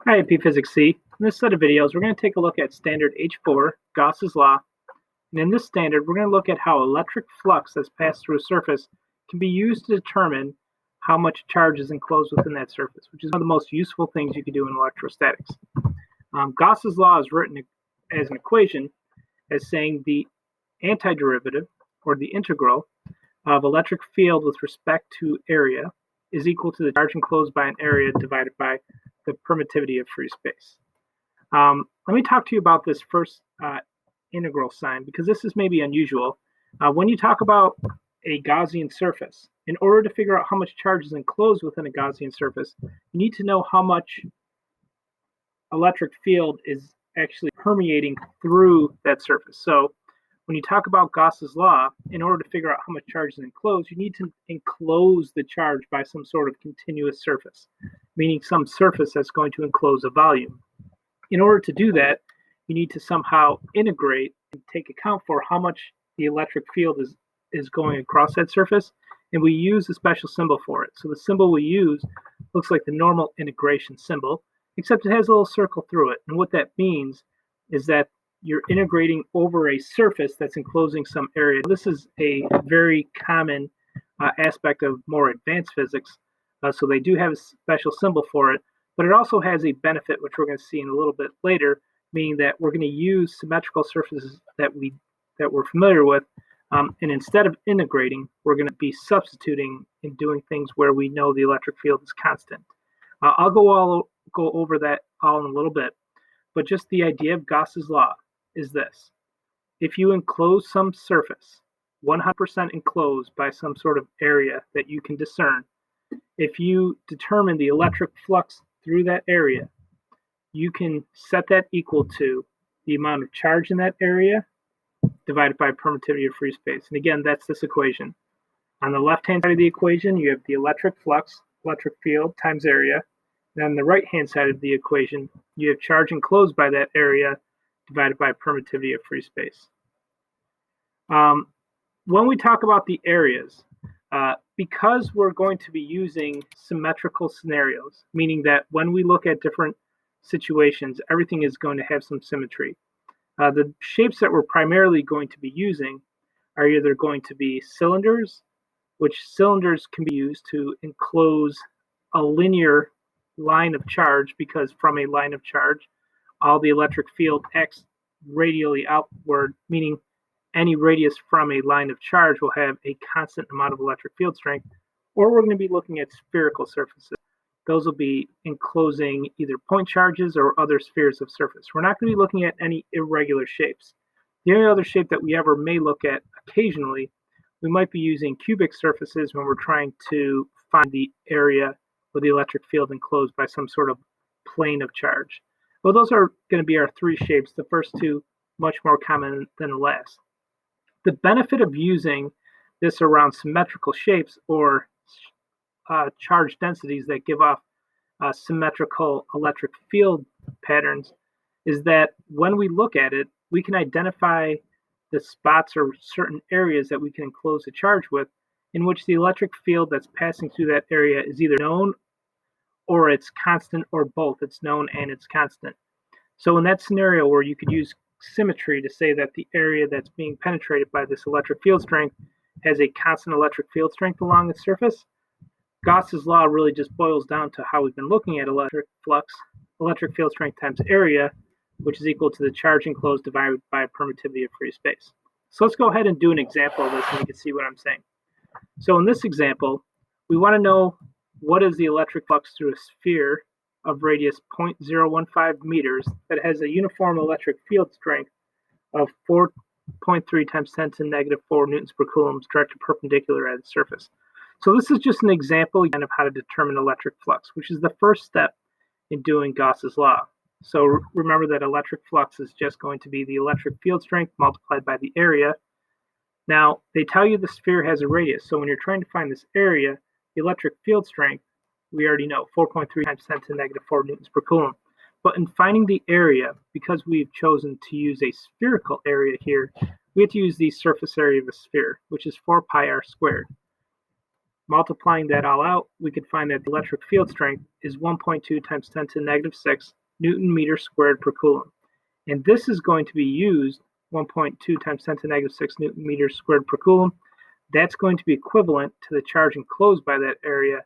Hi, AP Physics C. In this set of videos, we're going to take a look at standard H4, Gauss's law. And in this standard, we're going to look at how electric flux that's passed through a surface can be used to determine how much charge is enclosed within that surface, which is one of the most useful things you can do in electrostatics. Gauss's law is written as an equation as saying the antiderivative, or the integral, of electric field with respect to area is equal to the charge enclosed by an area divided by the permittivity of free space. Let me talk to you about this first integral sign, because this is maybe unusual. When you talk about a Gaussian surface, in order to figure out how much charge is enclosed within a Gaussian surface, you need to know how much electric field is actually permeating through that surface. So when you talk about Gauss's law, in order to figure out how much charge is enclosed, you need to enclose the charge by some sort of continuous surface, meaning some surface that's going to enclose a volume. In order to do that, you need to somehow integrate and take account for how much the electric field is going across that surface, and we use a special symbol for it. So the symbol we use looks like the normal integration symbol, except it has a little circle through it. And what that means is that you're integrating over a surface that's enclosing some area. This is a very common aspect of more advanced physics, so they do have a special symbol for it, but it also has a benefit, which we're going to see in a little bit later, meaning that we're going to use symmetrical surfaces that we're familiar with, and instead of integrating, we're going to be substituting and doing things where we know the electric field is constant. I'll go over that all in a little bit, but just the idea of Gauss's law is this. If you enclose some surface, 100% enclosed by some sort of area that you can discern, if you determine the electric flux through that area, you can set that equal to the amount of charge in that area divided by permittivity of free space. And again, that's this equation. On the left-hand side of the equation, you have the electric flux, electric field, times area. And on the right-hand side of the equation, you have charge enclosed by that area divided by permittivity of free space. When we talk about the areas, because we're going to be using symmetrical scenarios, meaning that when we look at different situations, everything is going to have some symmetry. The shapes that we're primarily going to be using are either going to be cylinders, which cylinders can be used to enclose a linear line of charge, because from a line of charge, all the electric field acts radially outward, meaning any radius from a line of charge will have a constant amount of electric field strength. Or we're going to be looking at spherical surfaces. Those will be enclosing either point charges or other spheres of surface. We're not going to be looking at any irregular shapes. The only other shape that we ever may look at occasionally, we might be using cubic surfaces when we're trying to find the area with the electric field enclosed by some sort of plane of charge. Well, those are going to be our three shapes, the first two much more common than the last. The benefit of using this around symmetrical shapes or charge densities that give off symmetrical electric field patterns is that when we look at it, we can identify the spots or certain areas that we can enclose a charge with, in which the electric field that's passing through that area is either known or it's constant, or both. It's known and it's constant. So in that scenario where you could use symmetry to say that the area that's being penetrated by this electric field strength has a constant electric field strength along its surface, Gauss's law really just boils down to how we've been looking at electric flux, electric field strength times area, which is equal to the charge enclosed divided by permittivity of free space. So let's go ahead and do an example of this and you can see what I'm saying. So in this example, we want to know what is the electric flux through a sphere of radius 0.015 meters that has a uniform electric field strength of 4.3 times 10 to the negative 4 newtons per coulomb directed perpendicular at its surface. So this is just an example again of how to determine electric flux, which is the first step in doing Gauss's law. So remember that electric flux is just going to be the electric field strength multiplied by the area. Now, they tell you the sphere has a radius, so when you're trying to find this area, the electric field strength, we already know, 4.3 times 10 to the negative 4 newtons per coulomb. But in finding the area, because we've chosen to use a spherical area here, we have to use the surface area of a sphere, which is 4 pi r squared. Multiplying that all out, we could find that the electric field strength is 1.2 times 10 to the negative 6 Newton meter squared per coulomb. And this is going to be used, 1.2 times 10 to the negative 6 Newton meters squared per coulomb. That's going to be equivalent to the charge enclosed by that area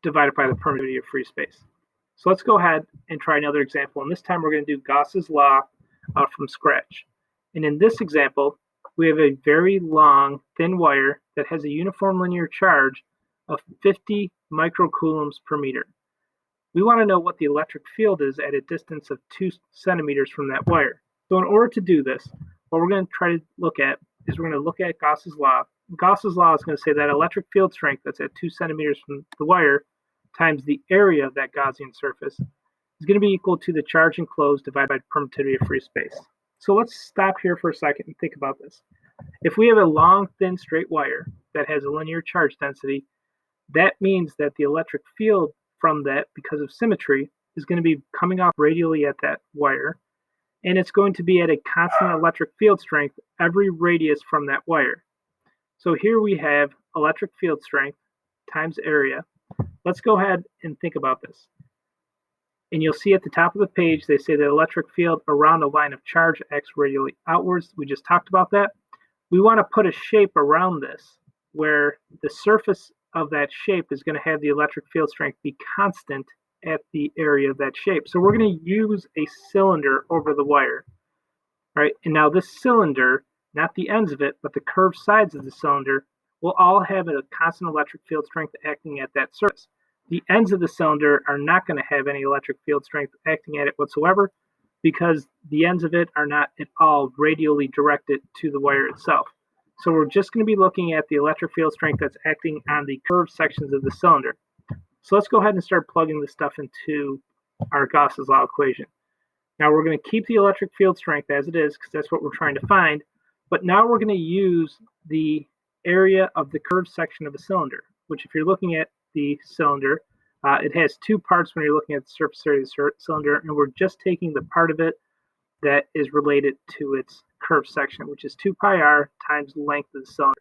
divided by the permittivity of free space. So let's go ahead and try another example. And this time we're going to do Gauss's law from scratch. And in this example, we have a very long, thin wire that has a uniform linear charge of 50 microcoulombs per meter. We want to know what the electric field is at a distance of 2 centimeters from that wire. So in order to do this, what we're going to try to look at is we're going to look at Gauss's law. Gauss's law is going to say that electric field strength that's at 2 centimeters from the wire times the area of that Gaussian surface is going to be equal to the charge enclosed divided by the permittivity of free space. So let's stop here for a second and think about this. If we have a long, thin, straight wire that has a linear charge density, that means that the electric field from that, because of symmetry, is going to be coming off radially at that wire, and it's going to be at a constant electric field strength every radius from that wire. So here we have electric field strength times area. Let's go ahead and think about this. And you'll see at the top of the page, they say the electric field around a line of charge acts radially outwards. We just talked about that. We want to put a shape around this where the surface of that shape is going to have the electric field strength be constant at the area of that shape. So we're going to use a cylinder over the wire. All right, and now this cylinder, not the ends of it, but the curved sides of the cylinder, will all have a constant electric field strength acting at that surface. The ends of the cylinder are not going to have any electric field strength acting at it whatsoever because the ends of it are not at all radially directed to the wire itself. So we're just going to be looking at the electric field strength that's acting on the curved sections of the cylinder. So let's go ahead and start plugging this stuff into our Gauss's law equation. Now we're going to keep the electric field strength as it is because that's what we're trying to find. But now we're going to use the area of the curved section of a cylinder, which if you're looking at the cylinder, it has two parts when you're looking at the surface area of the cylinder, and we're just taking the part of it that is related to its curved section, which is 2 pi r times the length of the cylinder.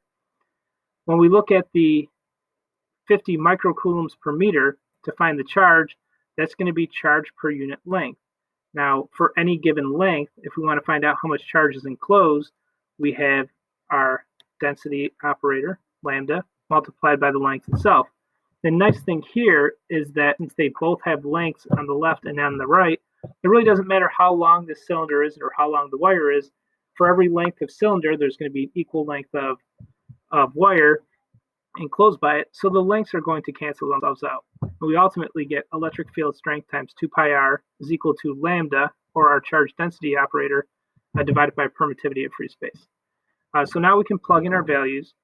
When we look at the 50 microcoulombs per meter to find the charge, that's going to be charge per unit length. Now, for any given length, if we want to find out how much charge is enclosed, we have our density operator, lambda, multiplied by the length itself. The nice thing here is that since they both have lengths on the left and on the right, it really doesn't matter how long the cylinder is or how long the wire is. For every length of cylinder, there's going to be an equal length of wire enclosed by it, so the lengths are going to cancel themselves out. And we ultimately get electric field strength times 2 pi r is equal to lambda, or our charge density operator, divided by permittivity of free space. So now we can plug in our values.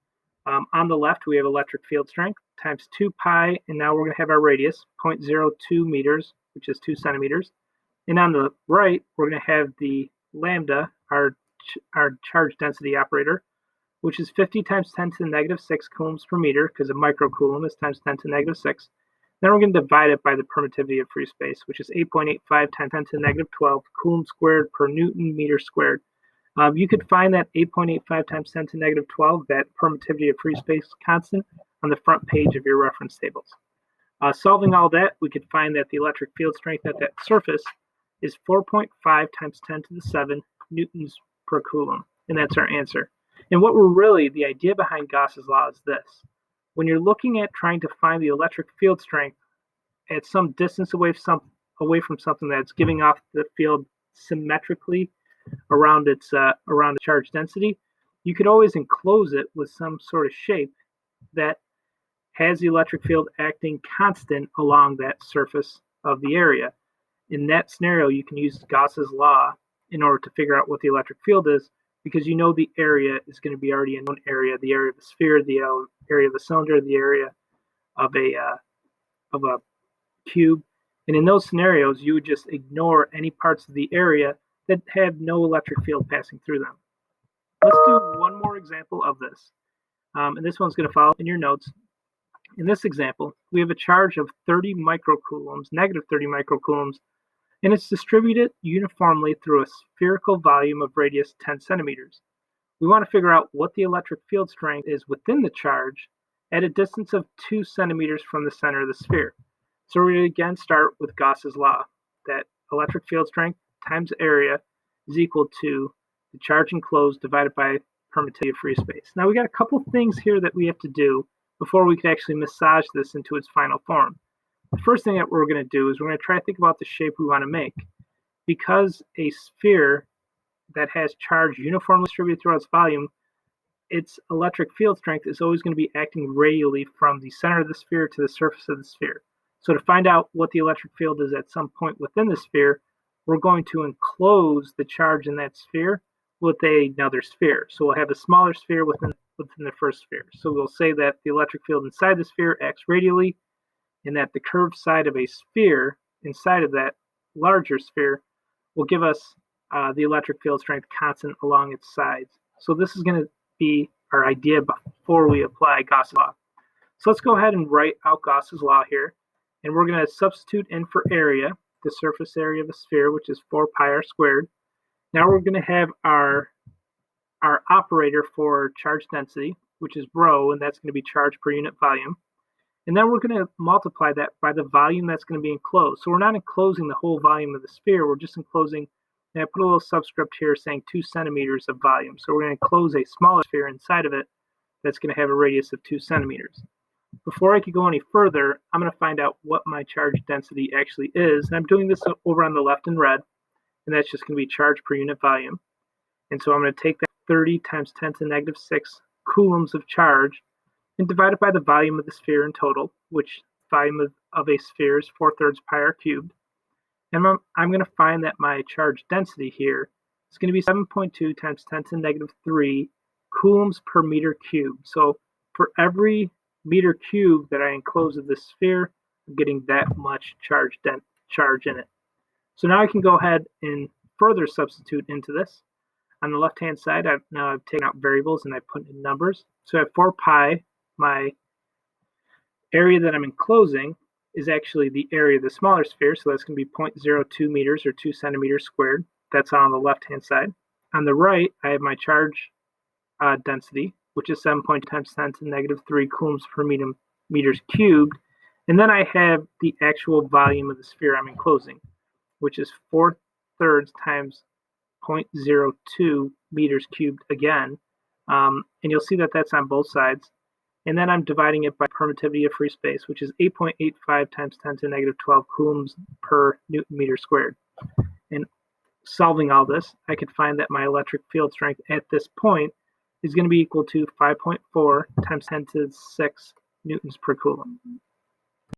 On the left, we have electric field strength times 2 pi, and now we're going to have our radius, 0.02 meters, which is 2 centimeters. And on the right, we're going to have the lambda, our charge density operator, which is 50 times 10 to the negative 6 coulombs per meter, because a microcoulomb is times 10 to the negative 6. Then we're going to divide it by the permittivity of free space, which is 8.85 times 10 to the negative 12 coulomb squared per Newton meter squared. You could find that 8.85 times 10 to the negative 12, that permittivity of free space constant, on the front page of your reference tables. Solving all that, we could find that the electric field strength at that surface is 4.5 times 10 to the 7 newtons per coulomb, and that's our answer. And what we're really, the idea behind Gauss's law is this. When you're looking at trying to find the electric field strength at some distance away from something that's giving off the field symmetrically around its charge density, you could always enclose it with some sort of shape that has the electric field acting constant along that surface of the area. In that scenario, you can use Gauss's law in order to figure out what the electric field is, because you know the area is going to be already a known area, the area of the sphere, the area of the cylinder, the area of a cube. And in those scenarios, you would just ignore any parts of the area that have no electric field passing through them. Let's do one more example of this. And this one's going to follow in your notes. In this example, we have a charge of 30 microcoulombs, negative 30 microcoulombs, and it's distributed uniformly through a spherical volume of radius 10 centimeters. We want to figure out what the electric field strength is within the charge at a distance of 2 centimeters from the center of the sphere. So we're going to again start with Gauss's law, that electric field strength times area is equal to the charge enclosed divided by permittivity of free space. Now we got a couple things here that we have to do before we can actually massage this into its final form. The first thing that we're going to do is we're going to try to think about the shape we want to make. Because a sphere that has charge uniformly distributed throughout its volume, its electric field strength is always going to be acting radially from the center of the sphere to the surface of the sphere. So to find out what the electric field is at some point within the sphere, we're going to enclose the charge in that sphere with another sphere. So we'll have a smaller sphere within the first sphere. So we'll say that the electric field inside the sphere acts radially, and that the curved side of a sphere inside of that larger sphere will give us the electric field strength constant along its sides. So this is going to be our idea before we apply Gauss's law. So let's go ahead and write out Gauss's law here. And we're going to substitute in for area, the surface area of a sphere, which is 4 pi r squared. Now we're going to have our operator for charge density, which is rho, and that's going to be charge per unit volume. And then we're going to multiply that by the volume that's going to be enclosed. So we're not enclosing the whole volume of the sphere, we're just enclosing, and I put a little subscript here saying 2 centimeters of volume. So we're going to enclose a smaller sphere inside of it that's going to have a radius of 2 centimeters. Before I could go any further, I'm going to find out what my charge density actually is. And I'm doing this over on the left in red, and that's just going to be charge per unit volume. And so I'm going to take that 30 times 10 to the negative 6 coulombs of charge and divide it by the volume of the sphere in total, which volume of a sphere is 4/3 pi r cubed. And I'm going to find that my charge density here is going to be 7.2 times 10 to the negative 3 coulombs per meter cubed. So for every meter cubed that I enclose of this sphere, I'm getting that much charge in it. So now I can go ahead and further substitute into this. On the left-hand side, I've taken out variables and I put in numbers. So I have 4 pi. My area that I'm enclosing is actually the area of the smaller sphere, so that's going to be 0.02 meters or 2 centimeters squared. That's on the left-hand side. On the right, I have my charge density, which is 7.2 times 10 to the negative 3 coulombs per meters cubed. And then I have the actual volume of the sphere I'm enclosing, which is 4/3 times 0.02 meters cubed again. And you'll see that that's on both sides. And then I'm dividing it by permittivity of free space, which is 8.85 times 10 to the negative 12 coulombs per Newton meter squared. And solving all this, I could find that my electric field strength at this point is going to be equal to 5.4 times 10 to the 6 newtons per coulomb.